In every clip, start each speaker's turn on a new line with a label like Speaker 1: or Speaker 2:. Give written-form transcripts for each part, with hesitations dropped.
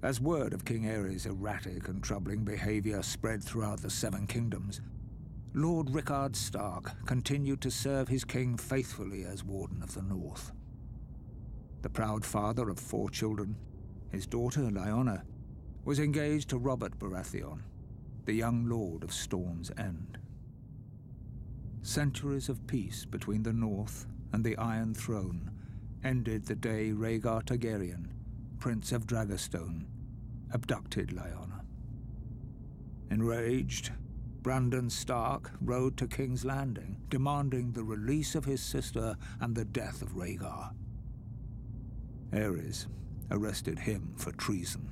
Speaker 1: As word of King Aerys' erratic and troubling behavior spread throughout the Seven Kingdoms, Lord Rickard Stark continued to serve his king faithfully as Warden of the North. The proud father of 4 children, his daughter Lyanna, was engaged to Robert Baratheon, the young lord of Storm's End. Centuries of peace between the North and the Iron Throne ended the day Rhaegar Targaryen, Prince of Dragonstone, abducted Lyanna. Enraged, Brandon Stark rode to King's Landing, demanding the release of his sister and the death of Rhaegar. Aerys arrested him for treason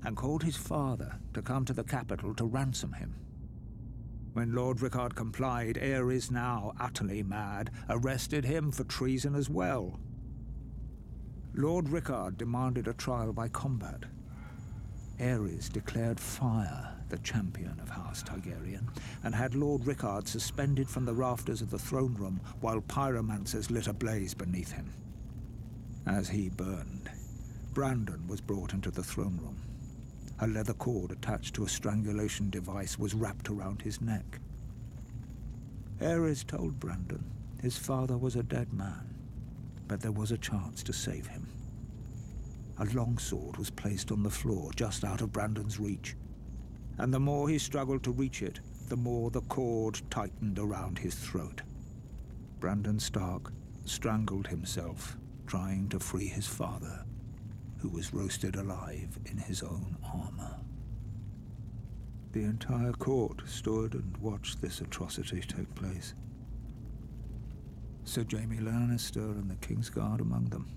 Speaker 1: and called his father to come to the capital to ransom him. When Lord Rickard complied, Aerys, now utterly mad, arrested him for treason as well. Lord Rickard demanded a trial by combat. Aerys declared fire the champion of House Targaryen and had Lord Rickard suspended from the rafters of the throne room while pyromancers lit a blaze beneath him. As he burned, Brandon was brought into the throne room. A leather cord attached to a strangulation device was wrapped around his neck. Aerys told Brandon his father was a dead man, but there was a chance to save him. A longsword was placed on the floor just out of Brandon's reach, and the more he struggled to reach it, the more the cord tightened around his throat. Brandon Stark strangled himself trying to free his father, who was roasted alive in his own armor. The entire court stood and watched this atrocity take place. Sir Jaime Lannister and the Kingsguard among them.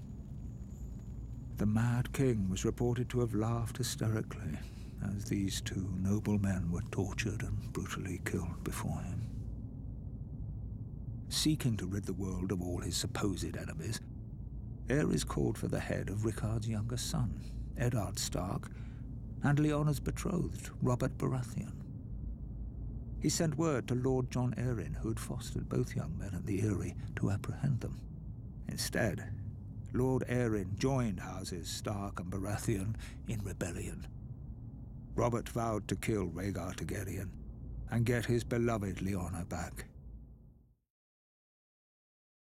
Speaker 1: The Mad King was reported to have laughed hysterically as these 2 noble men were tortured and brutally killed before him. Seeking to rid the world of all his supposed enemies, Aerys called for the head of Rickard's younger son, Eddard Stark, and Lyanna's betrothed, Robert Baratheon. He sent word to Lord Jon Arryn, who had fostered both young men at the Eyrie, to apprehend them. Instead, Lord Arryn joined houses Stark and Baratheon in rebellion. Robert vowed to kill Rhaegar Targaryen and get his beloved Lyanna back.